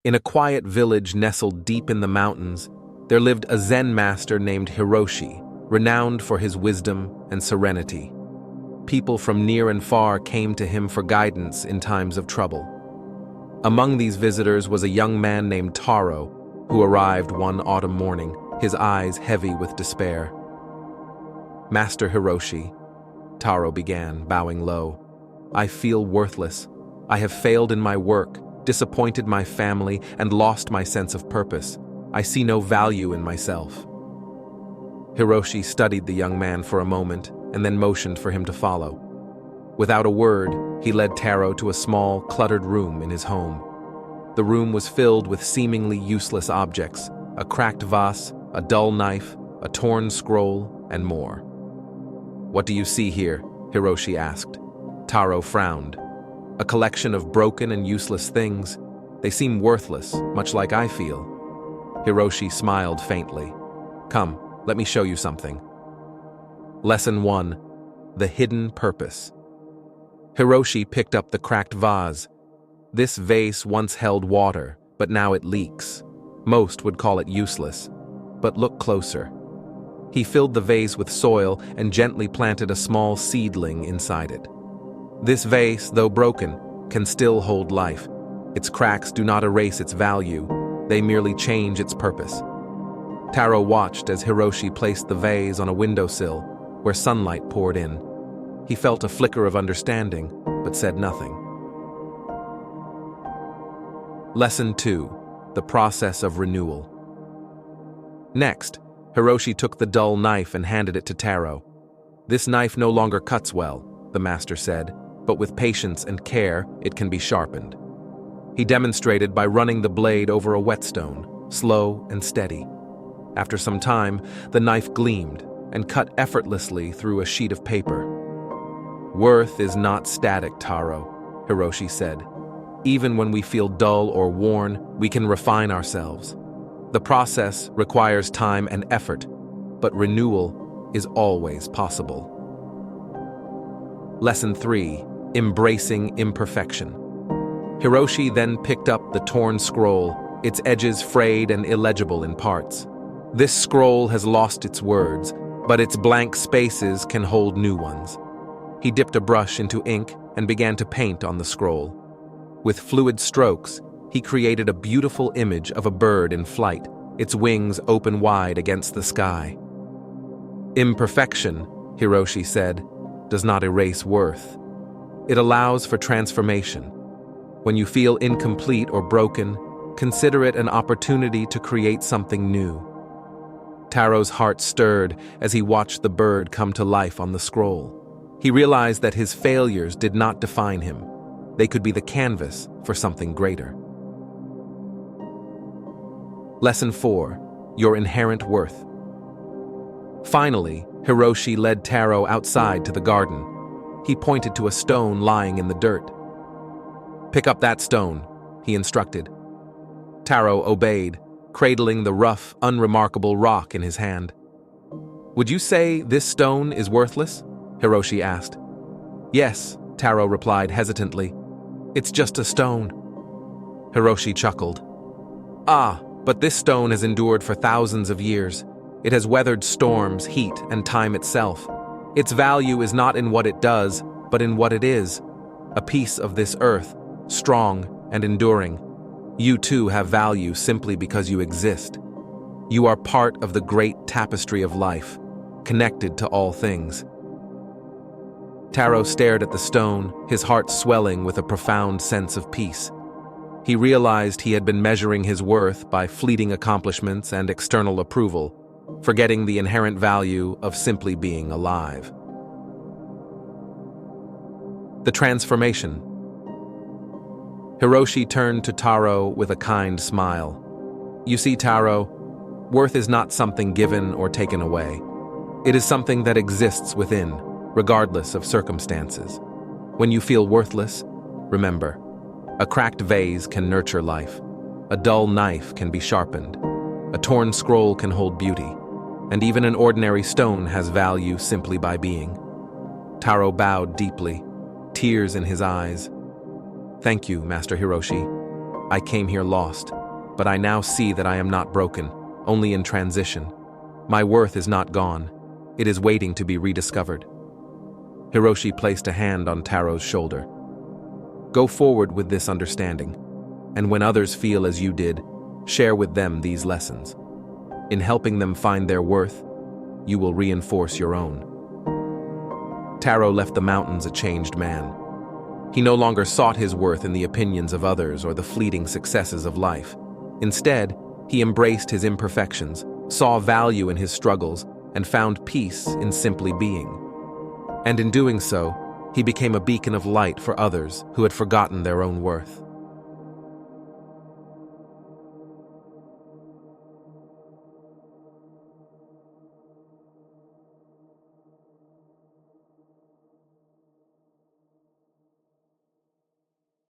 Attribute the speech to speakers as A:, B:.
A: In a quiet village nestled deep in the mountains, there lived a Zen master named Hiroshi, renowned for his wisdom and serenity. People from near and far came to him for guidance in times of trouble. Among these visitors was a young man named Taro, who arrived one autumn morning, his eyes heavy with despair. "Master Hiroshi," Taro began, bowing low, "I feel worthless. I have failed in my work, disappointed my family, and lost my sense of purpose. I see no value in myself." Hiroshi studied the young man for a moment and then motioned for him to follow. Without a word, he led Taro to a small, cluttered room in his home. The room was filled with seemingly useless objects: a cracked vase, a dull knife, a torn scroll, and more. "What do you see here?" Hiroshi asked. Taro frowned. "A collection of broken and useless things. They seem worthless, much like I feel." Hiroshi smiled faintly. "Come, let me show you something." Lesson 1. The Hidden Purpose. Hiroshi picked up the cracked vase. This vase once held water, but now it leaks. Most would call it useless, but look closer. He filled the vase with soil and gently planted a small seedling inside it. This vase, though broken, can still hold life. Its cracks do not erase its value, they merely change its purpose. Taro watched as Hiroshi placed the vase on a windowsill where sunlight poured in. He felt a flicker of understanding, but said nothing. Lesson 2. The Process of Renewal. Next, Hiroshi took the dull knife and handed it to Taro. "This knife no longer cuts well," the master said, "but with patience and care, it can be sharpened." He demonstrated by running the blade over a whetstone, slow and steady. After some time, the knife gleamed and cut effortlessly through a sheet of paper. "Worth is not static, Taro," Hiroshi said. "Even when we feel dull or worn, we can refine ourselves. The process requires time and effort, but renewal is always possible." Lesson 3. Embracing Imperfection. Hiroshi then picked up the torn scroll, its edges frayed and illegible in parts. This scroll has lost its words, but its blank spaces can hold new ones. He dipped a brush into ink and began to paint on the scroll. With fluid strokes, he created a beautiful image of a bird in flight, its wings open wide against the sky. "Imperfection," Hiroshi said, "does not erase worth. It allows for transformation. When you feel incomplete or broken, consider it an opportunity to create something new." Taro's heart stirred as he watched the bird come to life on the scroll. He realized that his failures did not define him. They could be the canvas for something greater. Lesson 4. Your Inherent Worth. Finally, Hiroshi led Taro outside to the garden. He pointed to a stone lying in the dirt. "Pick up that stone," he instructed. Taro obeyed, cradling the rough, unremarkable rock in his hand. "Would you say this stone is worthless?" Hiroshi asked. "Yes," Taro replied hesitantly. "It's just a stone." Hiroshi chuckled. "Ah, but this stone has endured for thousands of years. It has weathered storms, heat, and time itself. Its value is not in what it does, but in what it is. A piece of this earth, strong and enduring. You too have value simply because you exist. You are part of the great tapestry of life, connected to all things." Taro stared at the stone, his heart swelling with a profound sense of peace. He realized he had been measuring his worth by fleeting accomplishments and external approval, forgetting the inherent value of simply being alive. The Transformation. Hiroshi turned to Taro with a kind smile. "You see, Taro, worth is not something given or taken away. It is something that exists within, regardless of circumstances. When you feel worthless, remember, a cracked vase can nurture life, a dull knife can be sharpened, a torn scroll can hold beauty, and even an ordinary stone has value simply by being." Taro bowed deeply, tears in his eyes. "Thank you, Master Hiroshi." I came here lost, but I now see that I am not broken, only in transition. My worth is not gone. It is waiting to be rediscovered. Hiroshi placed a hand on Taro's shoulder. Go forward with this understanding, and when others feel as you did, share with them these lessons. In helping them find their worth, you will reinforce your own. Taro left the mountains a changed man. He no longer sought his worth in the opinions of others or the fleeting successes of life. Instead, he embraced his imperfections, saw value in his struggles, and found peace in simply being. And in doing so, he became a beacon of light for others who had forgotten their own worth.